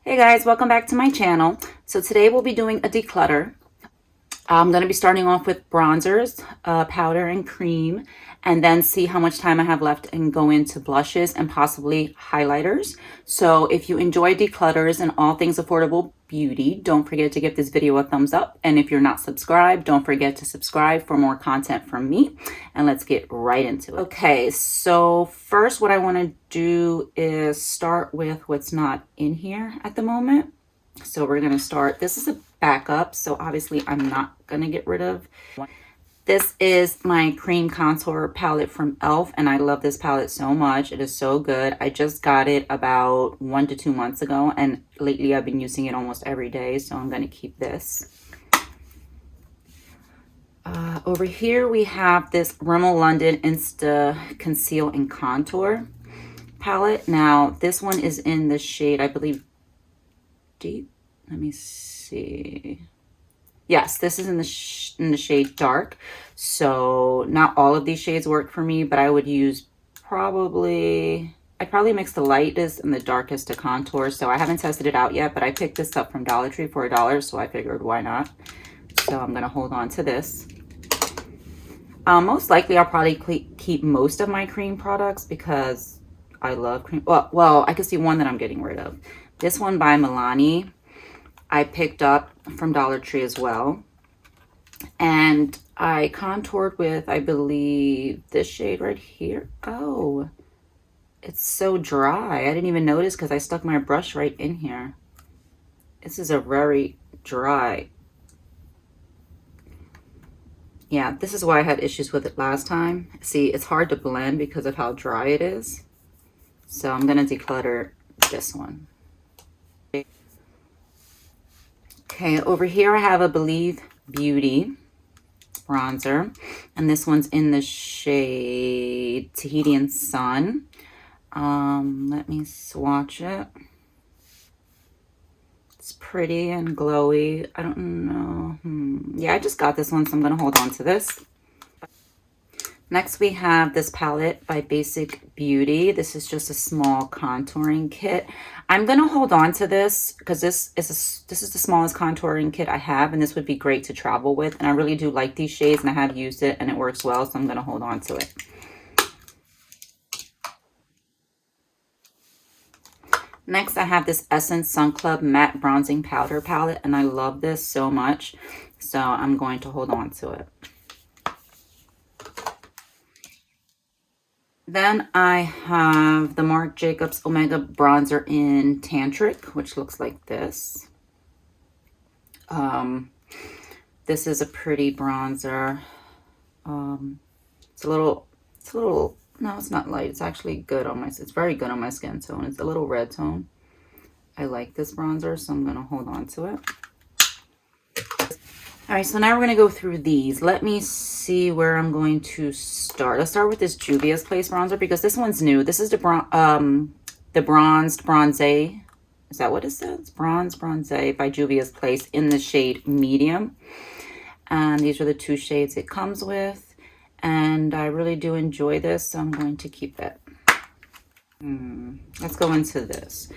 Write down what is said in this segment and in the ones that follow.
Hey guys, welcome back to my channel. So today we'll be doing a declutter. I'm going to be starting off with bronzers, powder and cream, and then see how much time I have left and go into blushes and possibly highlighters. So if you enjoy declutters and all things affordable beauty, don't forget to give this video a thumbs up. And if you're not subscribed, don't forget to subscribe for more content from me. And let's get right into it. Okay, so first what I want to do is start with what's not in here at the moment. So we're going to start, this is a backup, so obviously I'm not going to get rid of. This is my cream contour palette from e.l.f. and I love this palette so much. It is so good. I just got it about 1 to 2 months ago and lately I've been using it almost every day, so I'm going to keep this. Over here we have this Rimmel London Insta Conceal and Contour palette. Now this one is in the shade, I believe, deep. Let me see. Yes, this is in the shade dark. So not all of these shades work for me, but I would use I'd probably mix the lightest and the darkest to contour. So I haven't tested it out yet, but I picked this up from Dollar Tree for $1, so I figured why not. So I'm gonna hold on to this. Most likely I'll probably keep most of my cream products because I love cream. Well, I can see one that I'm getting rid of. This one by Milani, I picked up from Dollar Tree as well. And I contoured with, I believe, this shade right here. Oh, it's so dry. I didn't even notice because I stuck my brush right in here. This is a very dry. Yeah, this is why I had issues with it last time. See, it's hard to blend because of how dry it is. So I'm going to declutter this one. Okay, over here I have a Believe Beauty bronzer. And this one's in the shade Tahitian Sun. Let me swatch it. It's pretty and glowy. I don't know. Yeah, I just got this one, so I'm going to hold on to this. Next, we have this palette by Basic Beauty. This is just a small contouring kit. I'm going to hold on to this because this is the smallest contouring kit I have, and this would be great to travel with. And I really do like these shades, and I have used it, and it works well, so I'm going to hold on to it. Next, I have this Essence Sun Club Matte Bronzing Powder Palette, and I love this so much, so I'm going to hold on to it. Then I have the Marc Jacobs Omega Bronzer in Tantric, which looks like this. This is a pretty bronzer. It's a little, no, it's not light. It's actually good on it's very good on my skin tone. It's a little red tone. I like this bronzer, so I'm going to hold on to it. All right, so now we're going to go through these. Let me see where I'm going to start. Let's start with this Juvia's Place bronzer because this one's new. This is the Bronzed Bronze. Is that what it says? Bronze Bronze by Juvia's Place in the shade Medium. And these are the two shades it comes with. And I really do enjoy this, so I'm going to keep it. Let's go into this.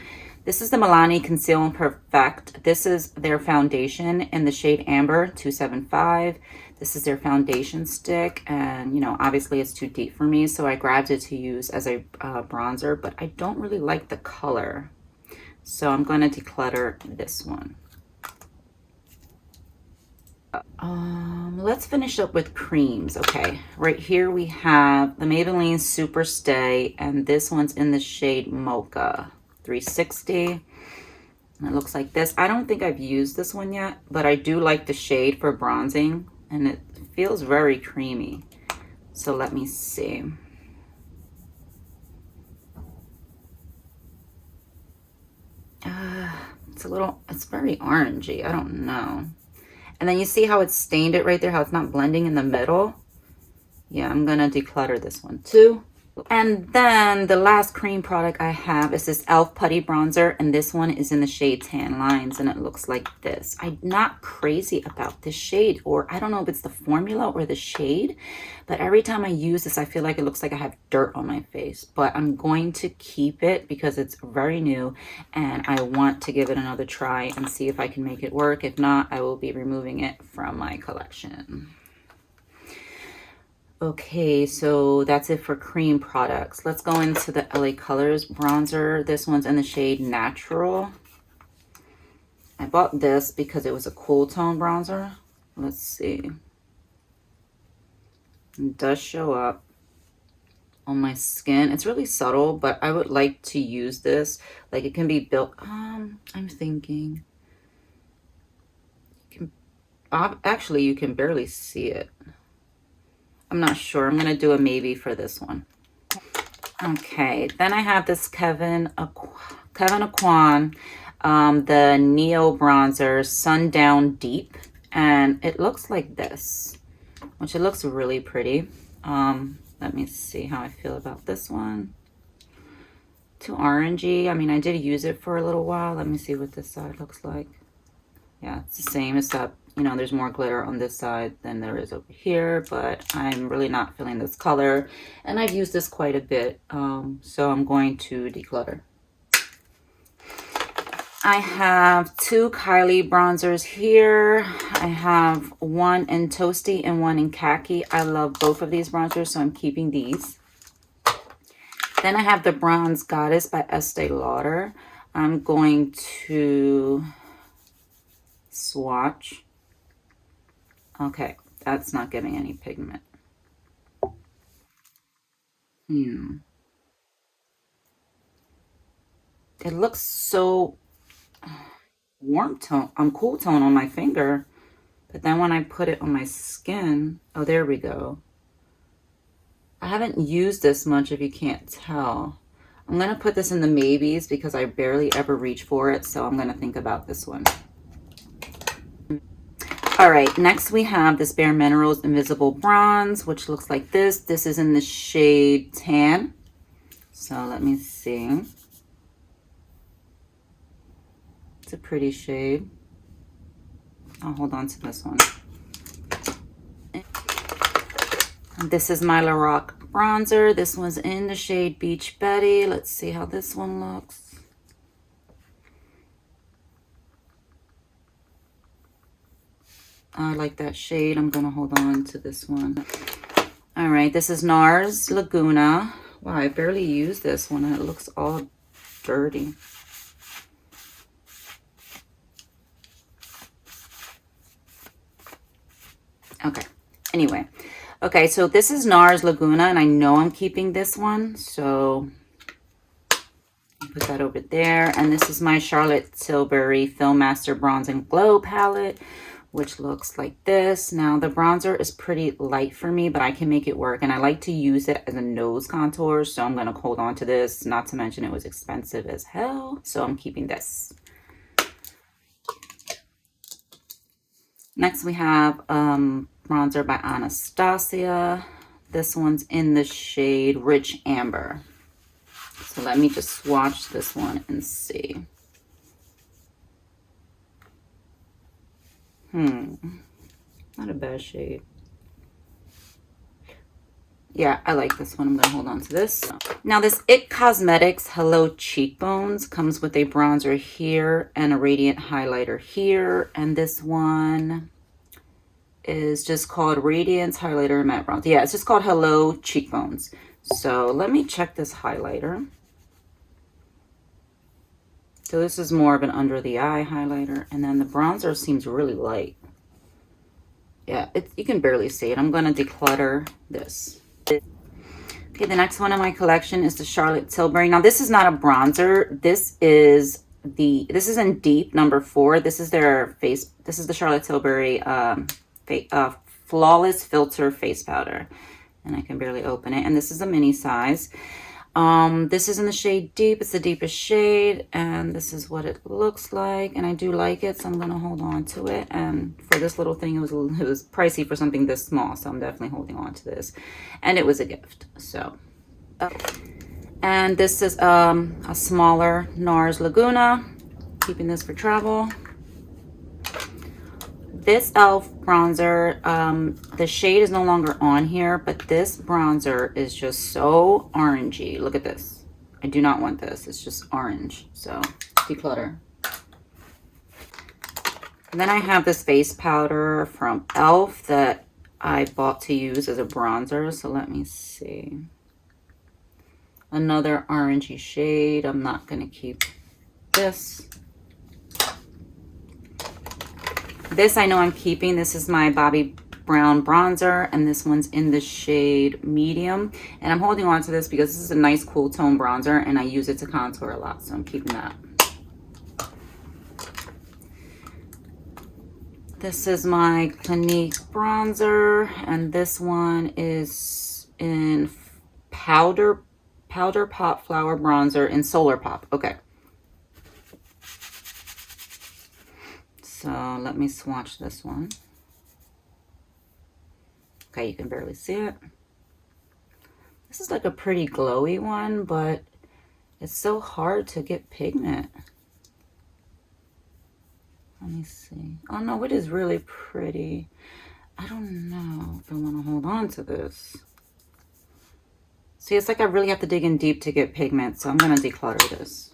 This is the Milani Conceal and Perfect. This is their foundation in the shade Amber 275. This is their foundation stick, and you know, obviously it's too deep for me, so I grabbed it to use as a bronzer, but I don't really like the color. So I'm going to declutter this one. Let's finish up with creams. Okay, right here we have the Maybelline Super Stay, and this one's in the shade Mocha 360. And it looks like this. I don't think I've used this one yet, but I do like the shade for bronzing, and it feels very creamy. So let me see. It's very orangey. I don't know. And then you see how it's stained it right there, how it's not blending in the middle. Yeah, I'm gonna declutter this one too. And then the last cream product I have is this e.l.f. Putty Bronzer, and this one is in the shade Tan Lines, and it looks like this. I'm not crazy about this shade, or I don't know if it's the formula or the shade, but every time I use this, I feel like it looks like I have dirt on my face. But I'm going to keep it because it's very new, and I want to give it another try and see if I can make it work. If not, I will be removing it from my collection. Okay, so that's it for cream products. Let's go into the LA Colors bronzer. This one's in the shade Natural. I bought this because it was a cool tone bronzer. Let's see. It does show up on my skin. It's really subtle, but I would like to use this. Like it can be built. I'm thinking. Actually, you can barely see it. I'm not sure. I'm going to do a maybe for this one. Okay, then I have this Kevyn Aucoin, the Neo Bronzer Sundown Deep, and it looks like this, which it looks really pretty. Let me see how I feel about this one. Too orangey. I mean, I did use it for a little while. Let me see what this side looks like. Yeah, it's the same, except, you know, there's more glitter on this side than there is over here, but I'm really not feeling this color. And I've used this quite a bit, so I'm going to declutter. I have two Kylie bronzers here. I have one in Toasty and one in Khaki. I love both of these bronzers, so I'm keeping these. Then I have the Bronze Goddess by Estee Lauder. I'm going to swatch. Okay, that's not giving any pigment. It looks so warm tone, cool tone on my finger, but then when I put it on my skin, oh, there we go. I haven't used this much if you can't tell. I'm gonna put this in the maybes because I barely ever reach for it, so I'm gonna think about this one. All right, next we have this Bare Minerals Invisible Bronze, which looks like this. This is in the shade Tan. So let me see. It's a pretty shade. I'll hold on to this one. This is my Lorac bronzer. This one's in the shade Beach Betty. Let's see how this one looks. I like that shade. I'm going to hold on to this one. All right, this is NARS Laguna. Wow, I barely use this one and it looks all dirty. Okay, anyway. Okay, so this is NARS Laguna, and I know I'm keeping this one, so put that over there. And this is my Charlotte Tilbury Film Master Bronze and Glow palette, which looks like this. Now, the bronzer is pretty light for me, but I can make it work, and I like to use it as a nose contour, so I'm going to hold on to this, not to mention it was expensive as hell, so I'm keeping this. Next, we have bronzer by Anastasia. This one's in the shade Rich Amber. So let me just swatch this one and see. Not a bad shade. Yeah, I like this one. I'm going to hold on to this. Now, this IT Cosmetics Hello Cheekbones comes with a bronzer here and a radiant highlighter here. And this one is just called Radiance Highlighter Matte Bronze. Yeah, it's just called Hello Cheekbones. So let me check this highlighter. So this is more of an under the eye highlighter. And then the bronzer seems really light. Yeah, you can barely see it. I'm going to declutter this. Okay, the next one in my collection is the Charlotte Tilbury. Now, this is not a bronzer. This is in Deep number 4. This is their face. This is the Charlotte Tilbury Flawless Filter Face Powder. And I can barely open it. And this is a mini size. This is in the shade Deep. It's the deepest shade. And this is what it looks like. And I do like it, so I'm going to hold on to it. And for this little thing, it was pricey for something this small. So I'm definitely holding on to this. And it was a gift. So And this is a smaller NARS Laguna, keeping this for travel. This e.l.f. bronzer, the shade is no longer on here, but this bronzer is just so orangey. Look at this. I do not want this. It's just orange. So, declutter. And then I have this face powder from e.l.f. that I bought to use as a bronzer. So let me see. Another orangey shade. I'm not going to keep this. This I know I'm keeping. This is my Bobbi Brown bronzer, and this one's in the shade medium. And I'm holding on to this because this is a nice cool tone bronzer, and I use it to contour a lot, so I'm keeping that. This is my Clinique bronzer, and this one is in Powder Pop Flower Bronzer in Solar Pop. Okay. So let me swatch this one. Okay, you can barely see it. This is like a pretty glowy one, but it's so hard to get pigment. Let me see. Oh no, it is really pretty. I don't know if I want to hold on to this. See, it's like I really have to dig in deep to get pigment, so I'm going to declutter this.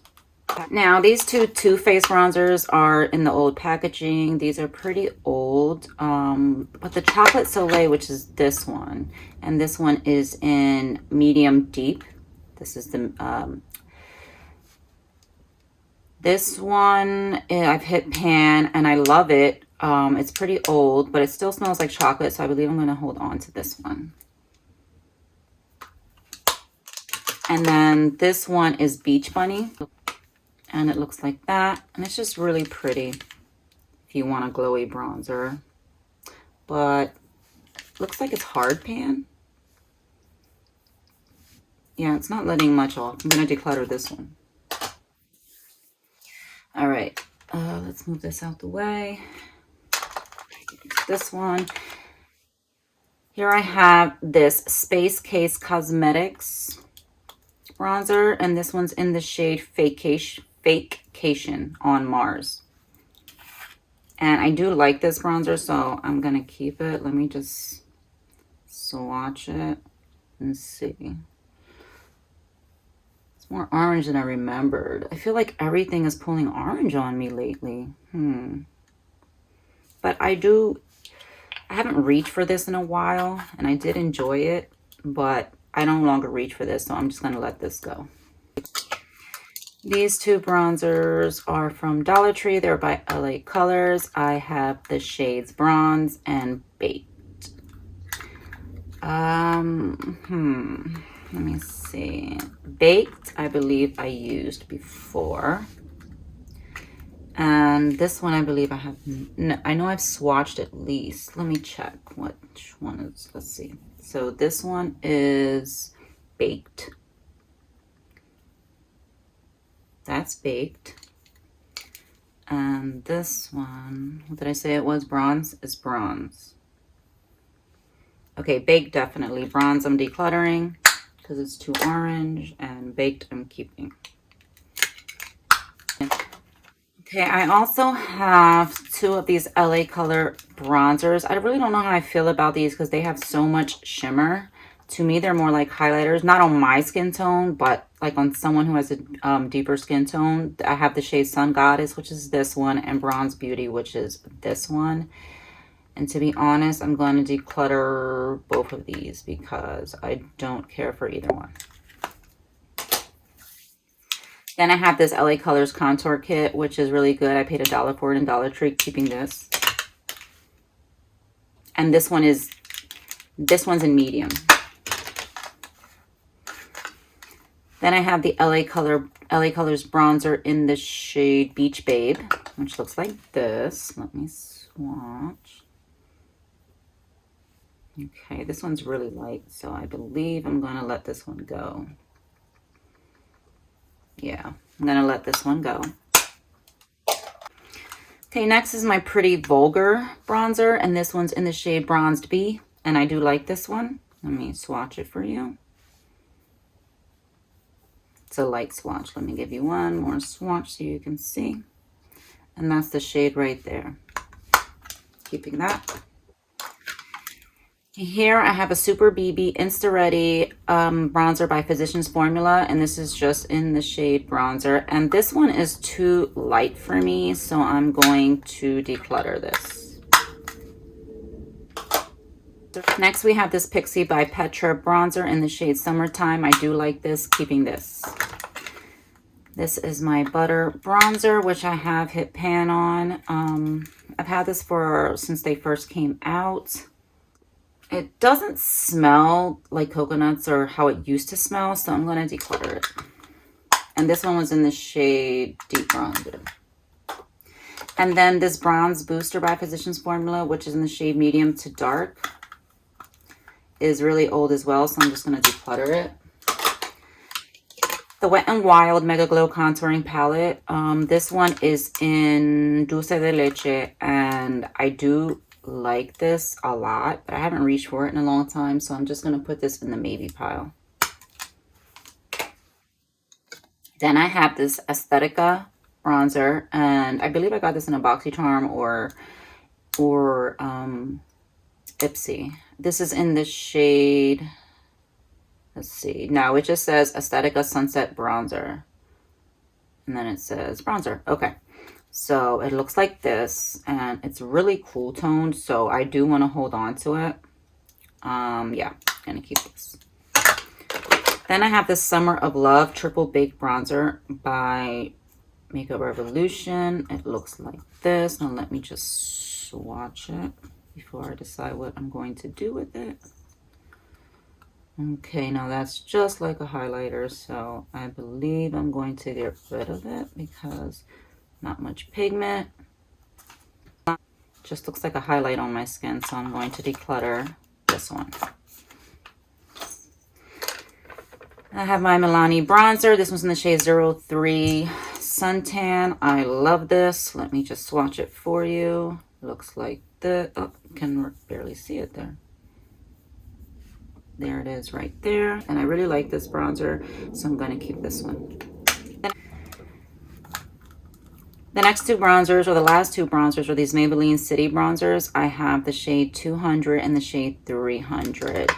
Now, these two Too Faced bronzers are in the old packaging. These are pretty old. But the Chocolate Soleil, which is this one, and this one is in medium deep. This is the this one I've hit pan and I love it. It's pretty old, but it still smells like chocolate, so I believe I'm going to hold on to this one. And then this one is Beach Bunny. And it looks like that. And it's just really pretty if you want a glowy bronzer. But looks like it's hard pan. Yeah, it's not letting much off. I'm going to declutter this one. All right. Let's move this out the way. This one. Here I have this Space Case Cosmetics bronzer. And this one's in the shade Fakecation on Mars. And I do like this bronzer, so I'm going to keep it. Let me just swatch it and see. It's more orange than I remembered. I feel like everything is pulling orange on me lately. But I haven't reached for this in a while, and I did enjoy it, but I no longer reach for this, so I'm just going to let this go. These two bronzers are from Dollar Tree. They're by LA Colors. I have the shades Bronze and Baked. Let me see. Baked, I believe I used before. And this one, I believe I have, no, I know I've swatched at least. Let me check which one is, let's see. So this one is Baked. That's Baked. And this one, what did I say it was? Bronze is Bronze. Okay, Baked definitely. Bronze I'm decluttering because it's too orange, and Baked I'm keeping. Okay, I also have two of these LA Color bronzers. I really don't know how I feel about these because they have so much shimmer. To me, they're more like highlighters, not on my skin tone, but like on someone who has a deeper skin tone. I have the shade Sun Goddess, which is this one, and Bronze Beauty, which is this one. And to be honest, I'm going to declutter both of these because I don't care for either one. Then I have this LA Colors Contour Kit, which is really good. I paid $1 for it in Dollar Tree, keeping this. And this one's in medium. Then I have the LA Colors bronzer in the shade Beach Babe, which looks like this. Let me swatch. Okay, this one's really light, so I believe I'm going to let this one go. Yeah, I'm going to let this one go. Okay, next is my Pretty Vulgar bronzer, and this one's in the shade Bronzed Bee, and I do like this one. Let me swatch it for you. It's a light swatch. Let me give you one more swatch so you can see. And that's the shade right there. Keeping that. Here I have a Super BB Insta Ready bronzer by Physicians Formula, and this is just in the shade bronzer. And this one is too light for me, so I'm going to declutter this. Next we have this Pixie by Petra bronzer in the shade Summertime. I do like this, keeping this. This is my butter bronzer, which I have hit pan on. I've had this since they first came out. It doesn't smell like coconuts or how it used to smell, so I'm going to declutter it. And this one was in the shade Deep Bronzer. And then this Bronze Booster by Physicians Formula, which is in the shade Medium to Dark, is really old as well, so I'm just going to declutter it. The Wet n Wild Mega Glow Contouring Palette. This one is in Dulce de Leche, and I do like this a lot, but I haven't reached for it in a long time, so I'm just going to put this in the maybe pile. Then I have this Aesthetica bronzer, and I believe I got this in a BoxyCharm or Ipsy. This is in the shade, let's see, no, it just says Aesthetica Sunset Bronzer, and then it says bronzer. Okay. So it looks like this, and it's really cool toned, so I do want to hold on to it. Yeah, gonna keep this. Then I have this Summer of Love Triple Baked Bronzer by Makeup Revolution. It looks like this. Now let me just swatch it before I decide what I'm going to do with it. Okay, now that's just like a highlighter, so I believe I'm going to get rid of it because not much pigment. Just looks like a highlight on my skin, so I'm going to declutter this one. I have my Milani bronzer. This one's in the shade 03 Suntan. I love this. Let me just swatch it for you. Looks like this. Oh, can barely see it there. There it is right there. And I really like this bronzer, so I'm going to keep this one. The next two bronzers, or the last two bronzers, are these Maybelline City bronzers. I have the shade 200 and the shade 300.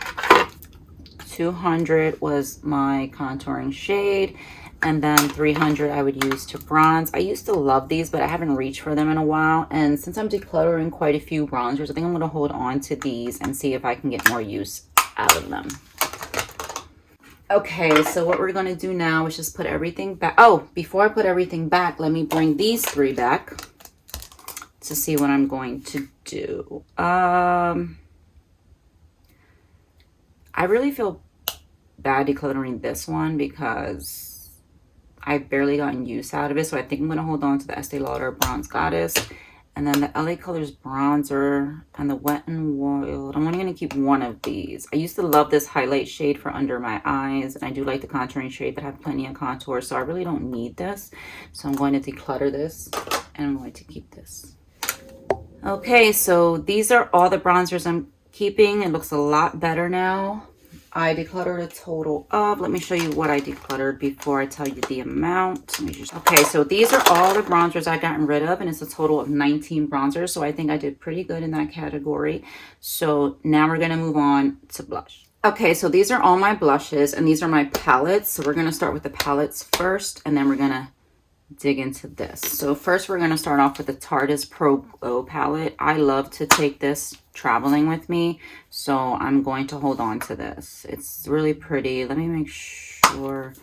200 was my contouring shade, and then 300 I would use to bronze. I used to love these, but I haven't reached for them in a while. And since I'm decluttering quite a few bronzers, I think I'm going to hold on to these and see if I can get more use out of them. Okay, so what we're going to do now is just put everything back. Oh, before I put everything back, let me bring these three back to see what I'm going to do. I really feel bad decluttering this one because I've barely gotten use out of it. So I think I'm going to hold on to the Estee Lauder Bronze Goddess. And then the LA Colors bronzer and the Wet n Wild. I'm only going to keep one of these. I used to love this highlight shade for under my eyes. And I do like the contouring shade that have plenty of contour. So I really don't need this. So I'm going to declutter this. And I'm going to keep this. Okay, so these are all the bronzers I'm keeping. It looks a lot better now. I decluttered a total of, let me show you what I decluttered before I tell you the amount. Okay, so these are all the bronzers I've gotten rid of, and it's a total of 19 bronzers. So I think I did pretty good in that category. So now we're going to move on to blush. Okay, so these are all my blushes, and these are my palettes. So we're going to start with the palettes first, and then we're going to dig into this. So first we're going to start off with the Tarte's Pro Glow palette. I love to take this traveling with me, so I'm going to hold on to this. It's really pretty. Let me make sure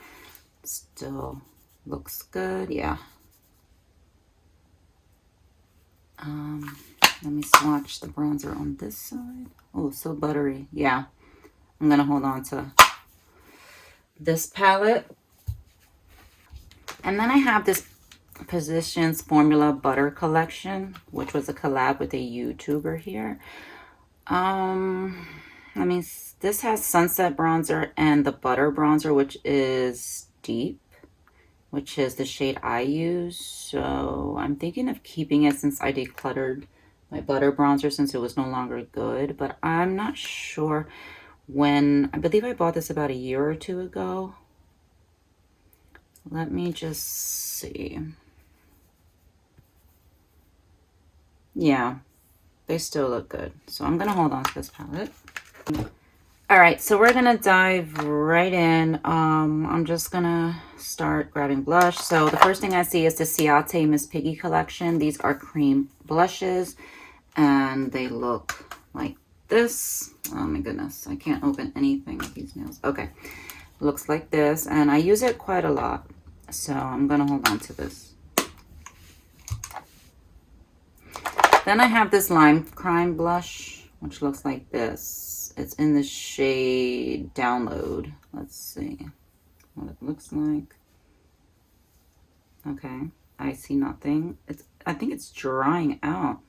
it still looks good. Yeah. Let me swatch the bronzer on this side. Oh, so buttery. Yeah, I'm going to hold on to this palette. And then I have this Physicians Formula Butter Collection, which was a collab with a YouTuber here. I mean, this has Sunset Bronzer and the Butter Bronzer, which is deep, which is the shade I use. So I'm thinking of keeping it since I decluttered my Butter Bronzer since it was no longer good. But I'm not sure when. I believe I bought this about a year or two ago. Let me just see. Yeah, they still look good. So I'm going to hold on to this palette. All right, so we're going to dive right in. I'm just going to start grabbing blush. So the first thing I see is the Ciate Miss Piggy collection. These are cream blushes, and they look like this. Oh my goodness, I can't open anything with these nails. Okay, looks like this, and I use it quite a lot. So I'm going to hold on to this. Then I have this Lime Crime blush, which looks like this. It's in the shade Download. Let's see what it looks like. Okay, I see nothing. I think it's drying out.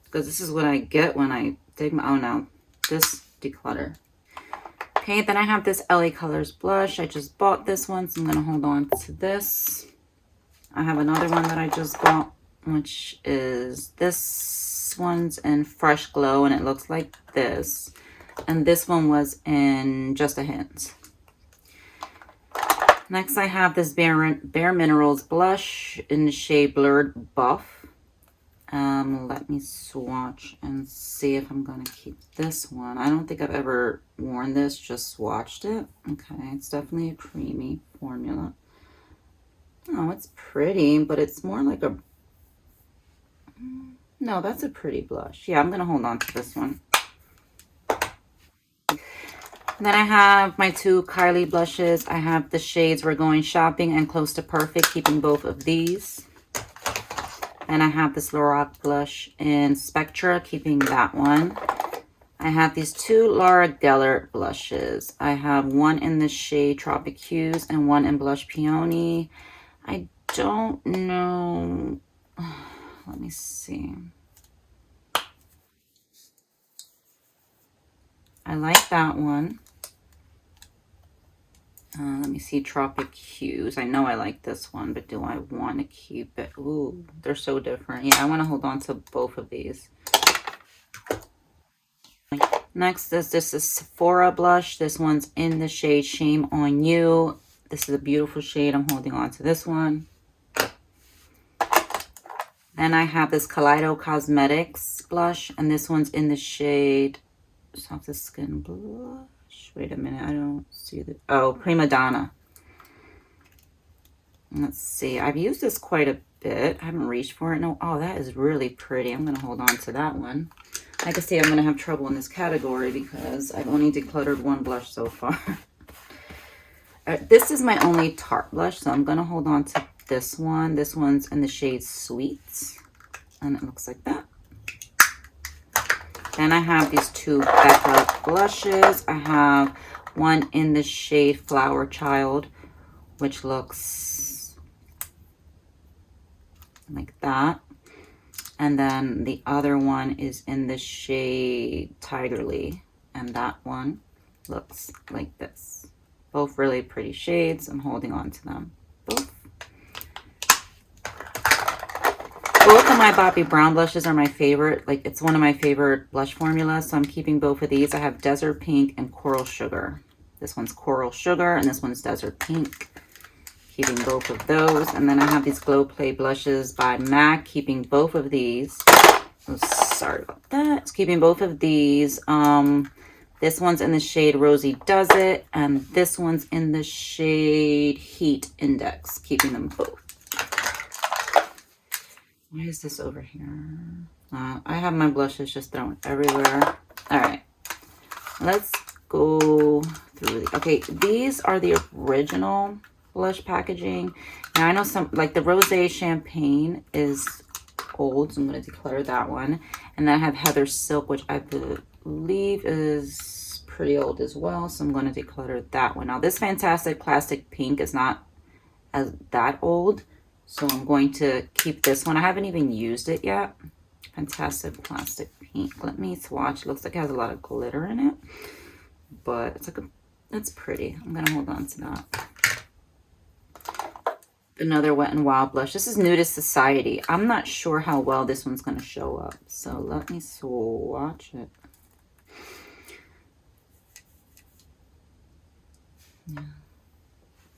Because this is what I get when I take my, oh no, this Declutter. Okay, then I have this LA Colors blush. I just bought this one, so I'm going to hold on to this. I have another one that I just bought, which is this one's in Fresh Glow, and it looks like this. And this one was in Just a Hint. Next, I have this Bare Minerals blush in the shade Blurred Buff. Let me swatch and see if I'm going to keep this one. I don't think I've ever worn this, just swatched it. Okay, it's definitely a creamy formula. Oh, it's pretty, but it's more like a... No, that's a pretty blush. Yeah, I'm going to hold on to this one. Then I have my two Kylie blushes. I have the shades We're Going Shopping and Close to Perfect, keeping both of these. And I have this Lorac blush in Spectra, keeping that one. I have these two Laura Geller blushes. I have one in the shade Tropic Hues and one in Blush Peony. I don't know. Let me see. I like that one. Let me see, Tropic Hues. I know I like this one, but do I want to keep it? Ooh, they're so different. Yeah, I want to hold on to both of these. Next is this is Sephora blush. This one's in the shade Shame on You. This is a beautiful shade. I'm holding on to this one. Then I have this Kaleido Cosmetics blush, and this one's in the shade Soft Skin Blush. Wait a minute, I don't see the... Oh, Prima Donna. Let's see. I've used this quite a bit. I haven't reached for it. No. Oh, that is really pretty. I'm going to hold on to that one. I can see I'm going to have trouble in this category because I've only decluttered one blush so far. This is my only Tarte blush, so I'm going to hold on to this one. This one's in the shade Sweets, and it looks like that. Then I have these two Becca blushes. I have one in the shade Flower Child, which looks like that. And then the other one is in the shade Tigerly, and that one looks like this. Both really pretty shades. I'm holding on to them both. Both of my Bobbi Brown blushes are my favorite. Like, it's one of my favorite blush formulas, so I'm keeping both of these. I have Desert Pink and Coral Sugar. This one's Coral Sugar, and this one's Desert Pink. Keeping both of those. And then I have these Glow Play blushes by MAC, keeping both of these. Oh, sorry about that. It's keeping both of these. This one's in the shade Rosie Does It, and this one's in the shade Heat Index, keeping them both. Why is this over here? I have my blushes just thrown everywhere. All right, let's go through. Okay, these are the original blush packaging. Now I know some, like the Rosé Champagne is old, so I'm going to declutter that one. And then I have Heather Silk, which I believe is pretty old as well, so I'm going to declutter that one. Now this Fantastic Plastic Pink is not as that old, so I'm going to keep this one. I haven't even used it yet. Fantastic Plastic Pink. Let me swatch. It looks like it has a lot of glitter in it, but it's like it's pretty. I'm going to hold on to that. Another Wet n Wild blush. This is Nudist Society. I'm not sure how well this one's going to show up, so let me swatch it. Yeah.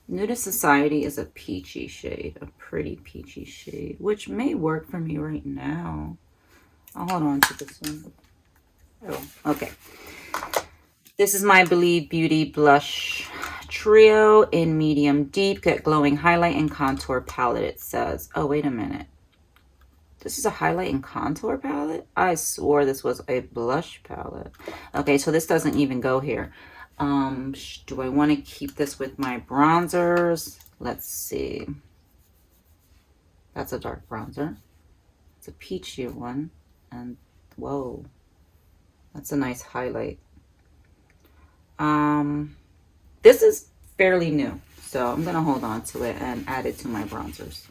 Nudist Society is a peachy shade, a pretty peachy shade, which may work for me right now. I'll hold on to this one. Oh, okay. This is my Believe Beauty Blush Trio in Medium Deep. Get Glowing Highlight and Contour Palette, it says. Oh, wait a minute. This is a highlight and contour palette? I swore this was a blush palette. Okay, so this doesn't even go here. Do I want to keep this with my bronzers? Let's see. That's a dark bronzer. It's a peachy one. And whoa, that's a nice highlight. This is fairly new, so I'm gonna hold on to it and add it to my bronzers.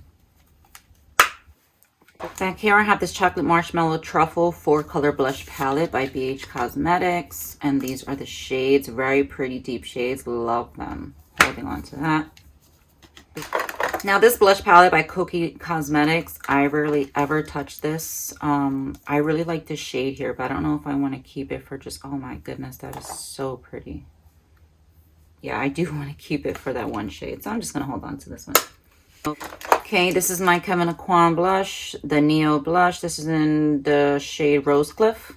Back here I have this Chocolate Marshmallow Truffle 4-color blush palette by BH Cosmetics, and these are the shades. Very pretty deep shades, love them. Holding on to that. Now this blush palette by Cookie Cosmetics, I rarely ever touch this. I really like this shade here, but I don't know if I want to keep it for just, oh my goodness, that is so pretty. Yeah, I do want to keep it for that one shade, so I'm just going to hold on to this one. Okay, this is my Kevyn Aucoin blush, the Neo blush. This is in the shade Rose Cliff.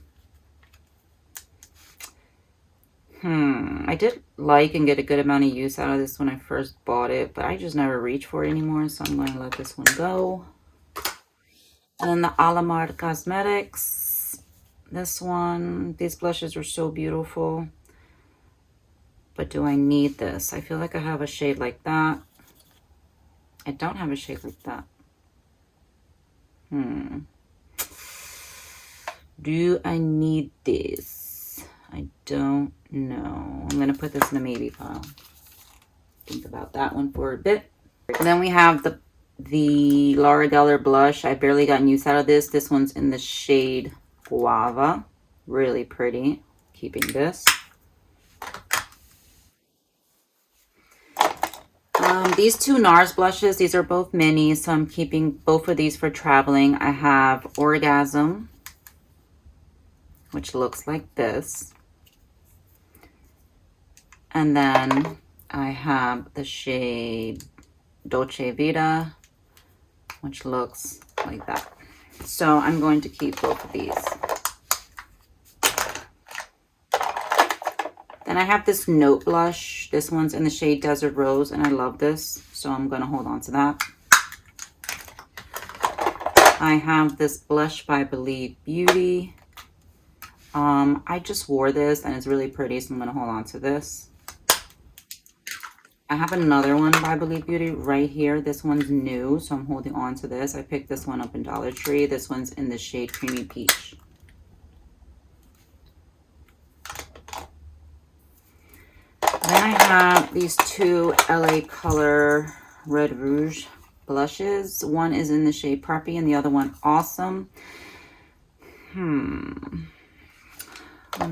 I did like and get a good amount of use out of this when I first bought it, but I just never reach for it anymore, so I'm going to let this one go. And then the Alamar Cosmetics. This one, these blushes are so beautiful. But do I need this? I feel like I have a shade like that. I don't have a shade like that. Do I need this? I don't know. I'm going to put this in the maybe pile. Think about that one for a bit. And then we have the Laura Geller blush. I barely gotten use out of this. This one's in the shade Guava. Really pretty. Keeping this. These two NARS blushes, these are both minis, so I'm keeping both of these for traveling. I have Orgasm, which looks like this. And then I have the shade Dolce Vita, which looks like that. So I'm going to keep both of these. Then I have this Note blush. This one's in the shade Desert Rose, and I love this, so I'm going to hold on to that. I have this blush by Believe Beauty. I just wore this, and it's really pretty, so I'm going to hold on to this. I have another one by Believe Beauty right here. This one's new, so I'm holding on to this. I picked this one up in Dollar Tree. This one's in the shade Creamy Peach. Then I have these two LA Color Red Rouge blushes. One is in the shade Preppy and the other one Awesome. Let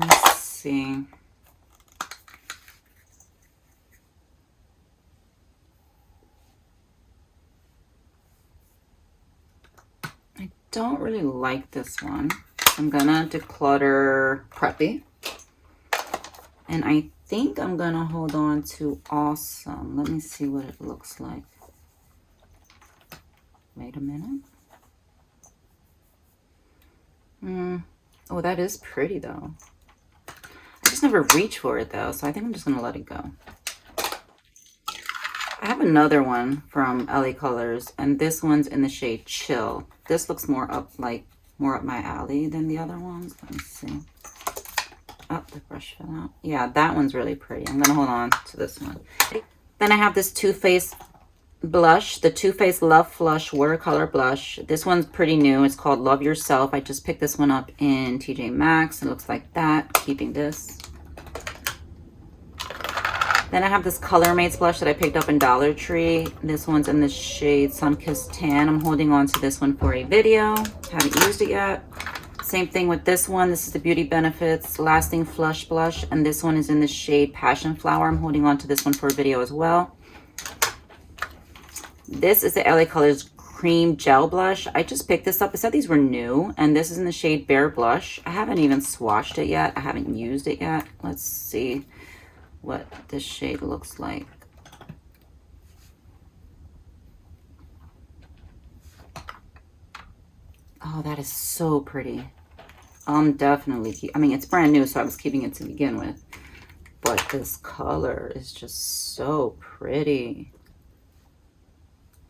me see. I don't really like this one. I'm gonna declutter Preppy. And I think I'm gonna hold on to Awesome. Let me see what it looks like. Wait a minute. Oh, that is pretty though. I just never reach for it though, so I think I'm just gonna let it go. I have another one from LA Colors, and this one's in the shade Chill. This looks more up my alley than the other ones. Let me see. Oh, the brush fell out. Yeah, that one's really pretty. I'm gonna hold on to this one. Then I have this Too Faced blush, the Too Faced Love Flush Watercolor Blush. This one's pretty new. It's called Love Yourself. I just picked this one up in TJ Maxx. It looks like that. Keeping this. Then I have this Color Mates blush that I picked up in Dollar Tree. This one's in the shade Sunkissed Tan. I'm holding on to this one for a video. Haven't used it yet. Same thing with this one. This is the Beauty Benefits Lasting Flush Blush, and this one is in the shade Passion Flower. I'm holding on to this one for a video as well. This is the LA Colors Cream Gel Blush. I just picked this up. It said these were new, and this is in the shade Bare Blush. I haven't even swatched it yet. I haven't used it yet. Let's see what this shade looks like. Oh, that is so pretty. Definitely I mean, it's brand new, so I was keeping it to begin with. But this color is just so pretty.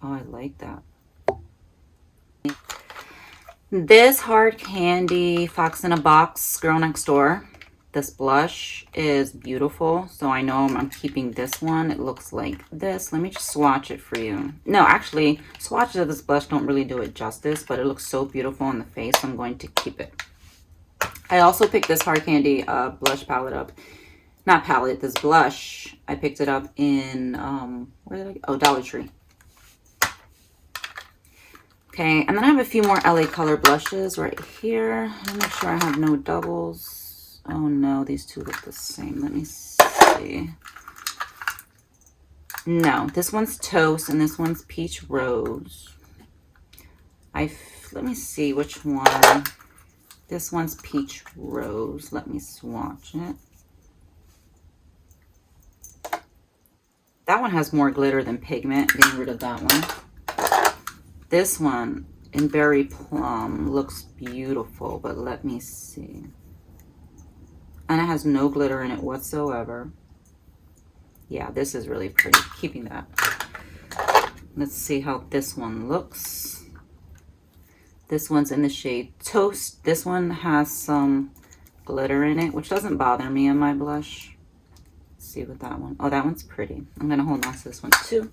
Oh, I like that. This Hard Candy Fox in a Box Girl Next Door. This blush is beautiful, so I know I'm keeping this one. It looks like this. Let me just swatch it for you. No, actually, swatches of this blush don't really do it justice, but it looks so beautiful in the face. I'm going to keep it. I also picked this Hard Candy blush palette up. Not palette, this blush. I picked it up in, where did I go? Oh, Dollar Tree. Okay, and then I have a few more LA Color blushes right here. Let me make sure I have no doubles. Oh no, these two look the same. Let me see. No, this one's Toast and this one's Peach Rose. Let me see which one. This one's Peach Rose. Let me swatch it. That one has more glitter than pigment. Getting rid of that one. This one in Berry Plum looks beautiful, but let me see. And it has no glitter in it whatsoever. Yeah, this is really pretty. Keeping that. Let's see how this one looks. This one's in the shade Toast. This one has some glitter in it, which doesn't bother me in my blush. Let's see what that one. Oh, that one's pretty. I'm going to hold on to this one too.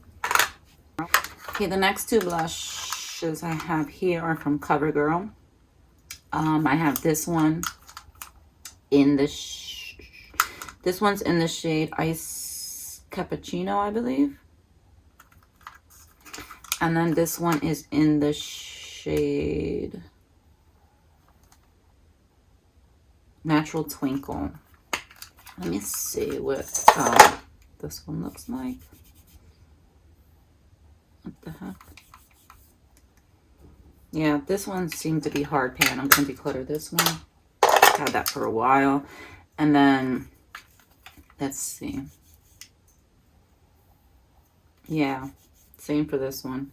Okay, the next two blushes I have here are from CoverGirl. I have this one in the this one's in the shade Ice Cappuccino, I believe. And then this one is in the shade Natural Twinkle. Let me see what this one looks like. What the heck? Yeah, this one seemed to be hard pan. I'm going to declutter this one. Had that for a while. And then, let's see. Yeah, same for this one.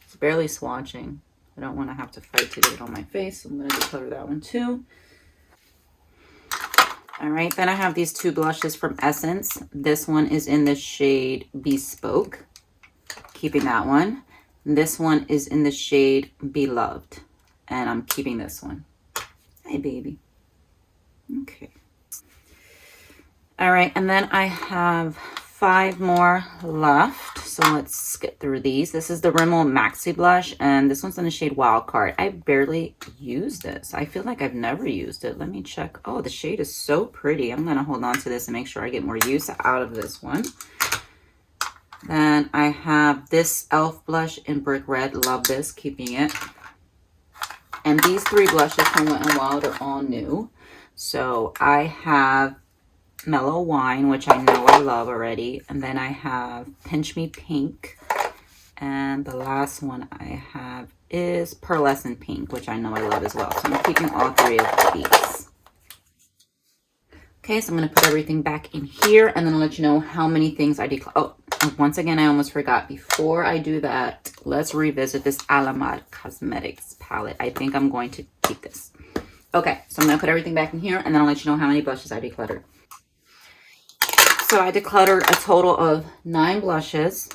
It's barely swatching. I don't want to have to fight to get it on my face. So I'm going to declutter that one too. All right, then I have these two blushes from Essence. This one is in the shade Bespoke. Keeping that one. This one is in the shade Beloved. And I'm keeping this one. Hi, baby. Okay. All right, and then I have 5 more left. So let's get through these. This is the Rimmel Maxi Blush, and this one's in the shade Wild Card. I barely use this. I feel like I've never used it. Let me check. Oh, the shade is so pretty. I'm going to hold on to this and make sure I get more use out of this one. Then I have this e.l.f. blush in Brick Red. Love this. Keeping it. And these 3 blushes from Wet n Wild are all new. So I have Mellow Wine, which I know I love already. And then I have Pinch Me Pink. And the last one I have is Pearlescent Pink, which I know I love as well. So I'm keeping all 3 of these. Okay, so I'm going to put everything back in here and then I'll let you know how many things I declutter. Oh, once again, I almost forgot. Before I do that, let's revisit this Alamar Cosmetics palette. I think I'm going to keep this. Okay, so I'm going to put everything back in here and then I'll let you know how many blushes I decluttered. So I decluttered a total of 9 blushes.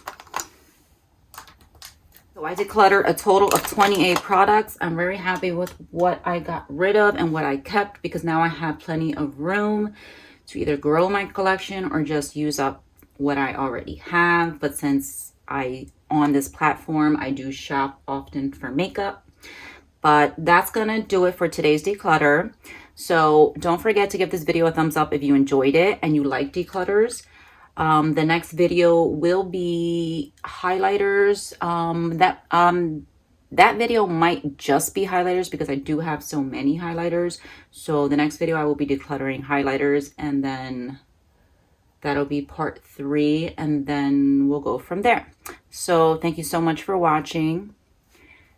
So I decluttered a total of 28 products. I'm very happy with what I got rid of and what I kept because now I have plenty of room to either grow my collection or just use up what I already have. But since on this platform, I do shop often for makeup. But that's gonna do it for today's declutter. So don't forget to give this video a thumbs up if you enjoyed it and you like declutters. The next video will be highlighters. That video might just be highlighters because I do have so many highlighters. So the next video I will be decluttering highlighters and then that'll be part 3 and then we'll go from there. So thank you so much for watching.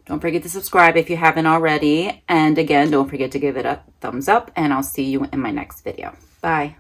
Don't forget to subscribe if you haven't already. And again, don't forget to give it a thumbs up and I'll see you in my next video. Bye.